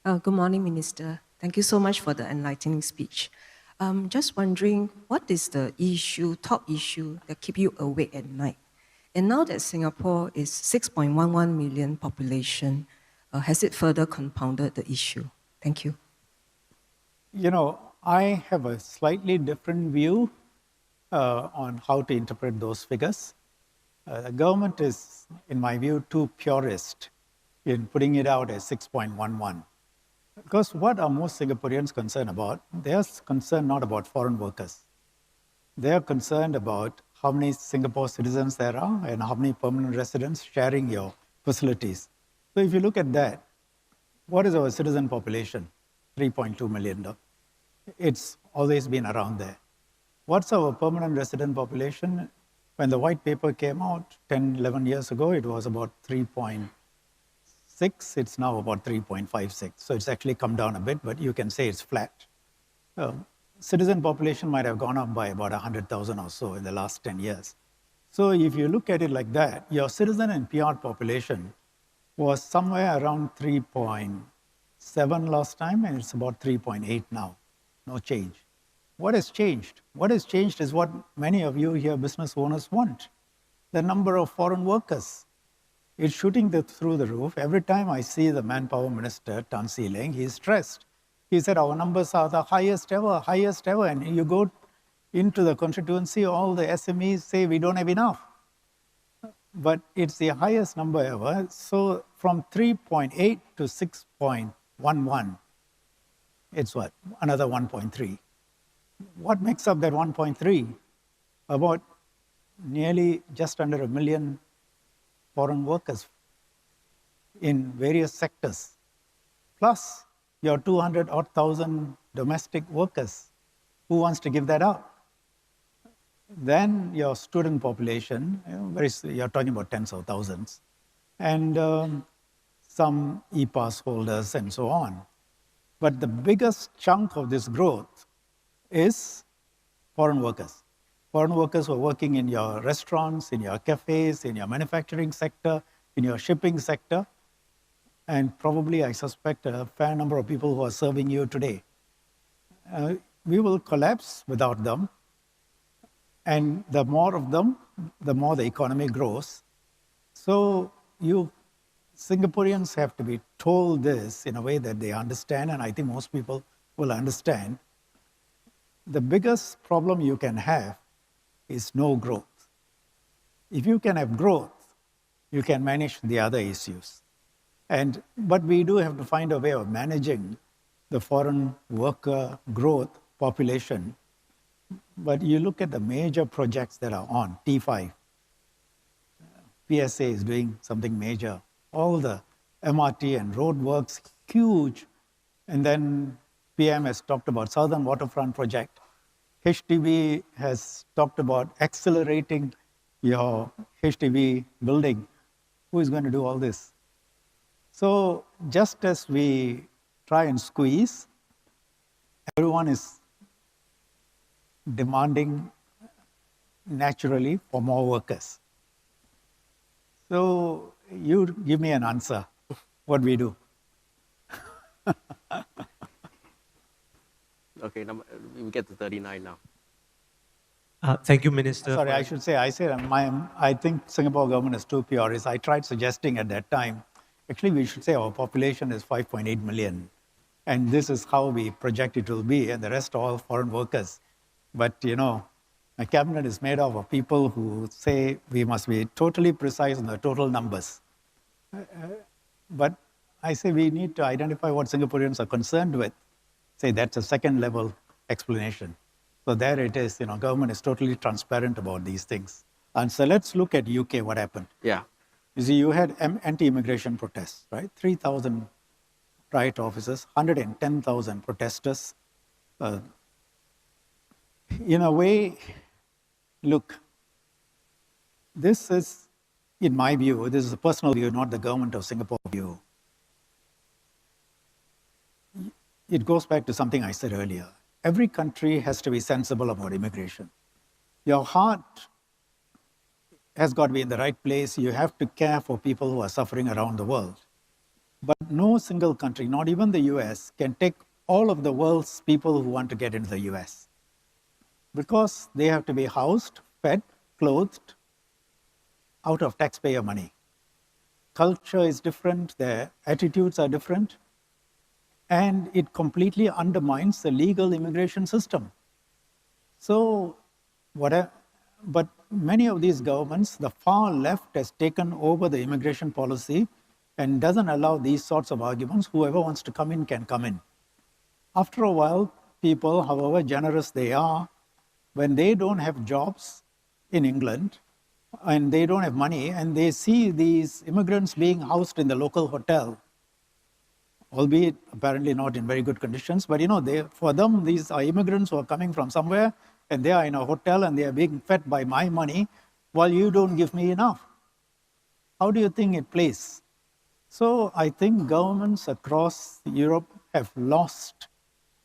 Good morning, Minister. Thank you so much for the enlightening speech. Just wondering, what is the top issue that keep you awake at night? And now that Singapore is 6.11 million population, has it further compounded the issue? Thank you. You know, I have a slightly different view on how to interpret those figures. The government is, in my view, too purist in putting it out as 6.11. Because what are most Singaporeans concerned about? They are concerned not about foreign workers. They are concerned about how many Singapore citizens there are and how many permanent residents sharing your facilities. So if you look at that, what is our citizen population? 3.2 million. It's always been around there. What's our permanent resident population? When the white paper came out 10, 11 years ago, it was about 3.6. It's now about 3.56. So it's actually come down a bit, but you can say it's flat. Citizen population might have gone up by about 100,000 or so in the last 10 years. So if you look at it like that, your citizen and PR population was somewhere around 3.7 last time, and it's about 3.8 now. No change. What has changed? What has changed is what many of you here business owners want. The number of foreign workers. It's shooting through the roof. Every time I see the Manpower Minister, Tan See Leng, he's stressed. He said, our numbers are the highest ever. And you go into the constituency, all the SMEs say we don't have enough. But it's the highest number ever. So from 3.8 to 6.11, it's what? Another 1.3. What makes up that 1.3? About nearly just under 1 million foreign workers in various sectors, plus your 200,000 domestic workers. Who wants to give that up? Then your student population, you're talking about tens of thousands, and some e-pass holders and so on. But the biggest chunk of this growth is foreign workers. Foreign workers who are working in your restaurants, in your cafes, in your manufacturing sector, in your shipping sector, and probably, I suspect, a fair number of people who are serving you today. We will collapse without them, and the more of them, the more the economy grows. So you Singaporeans have to be told this in a way that they understand, and I think most people will understand. The biggest problem you can have is no growth. If you can have growth, you can manage the other issues. But we do have to find a way of managing the foreign worker growth population. But you look at the major projects that are on, T5, PSA is doing something major. All the MRT and road works, huge. And then PM has talked about Southern Waterfront Project. HDB has talked about accelerating your HDB building. Who is going to do all this? So just as we try and squeeze, everyone is demanding naturally for more workers. So you give me an answer. What we do? Okay, we get to 39 now. Thank you, Minister. Sorry, I should say, I think Singapore government is too purist. I tried suggesting at that time, actually we should say our population is 5.8 million. And this is how we project it will be, and the rest are all foreign workers. But my cabinet is made up of people who say we must be totally precise on the total numbers. But I say we need to identify what Singaporeans are concerned with. Say that's a second level explanation. So there it is, government is totally transparent about these things. And so let's look at UK, what happened. Yeah. You see, you had anti-immigration protests, right? 3,000 riot officers, 110,000 protesters. In a way, look, this is, in my view, this is a personal view, not the government of Singapore view. It goes back to something I said earlier. Every country has to be sensible about immigration. Your heart has got to be in the right place. You have to care for people who are suffering around the world. But no single country, not even the US, can take all of the world's people who want to get into the US, because they have to be housed, fed, clothed out of taxpayer money. Culture is different, their attitudes are different, and it completely undermines the legal immigration system. So, but many of these governments, the far left has taken over the immigration policy and doesn't allow these sorts of arguments. Whoever wants to come in can come in. After a while, people, however generous they are, when they don't have jobs in England and they don't have money and they see these immigrants being housed in the local hotel, albeit apparently not in very good conditions, but for them, these are immigrants who are coming from somewhere and they are in a hotel and they are being fed by my money while you don't give me enough. How do you think it plays? So I think governments across Europe have lost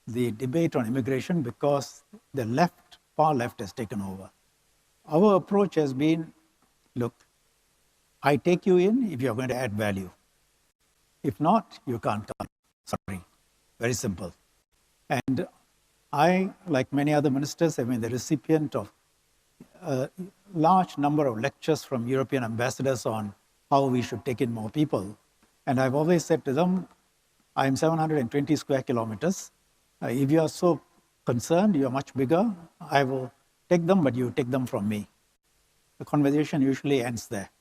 the debate on immigration because the left, far left, has taken over. Our approach has been, look, I take you in if you're going to add value. If not, you can't come. Sorry. Very simple. And I, like many other ministers, have been the recipient of a large number of lectures from European ambassadors on how we should take in more people. And I've always said to them, I'm 720 square kilometers. If you are so concerned, you are much bigger, I will take them, but you take them from me. The conversation usually ends there.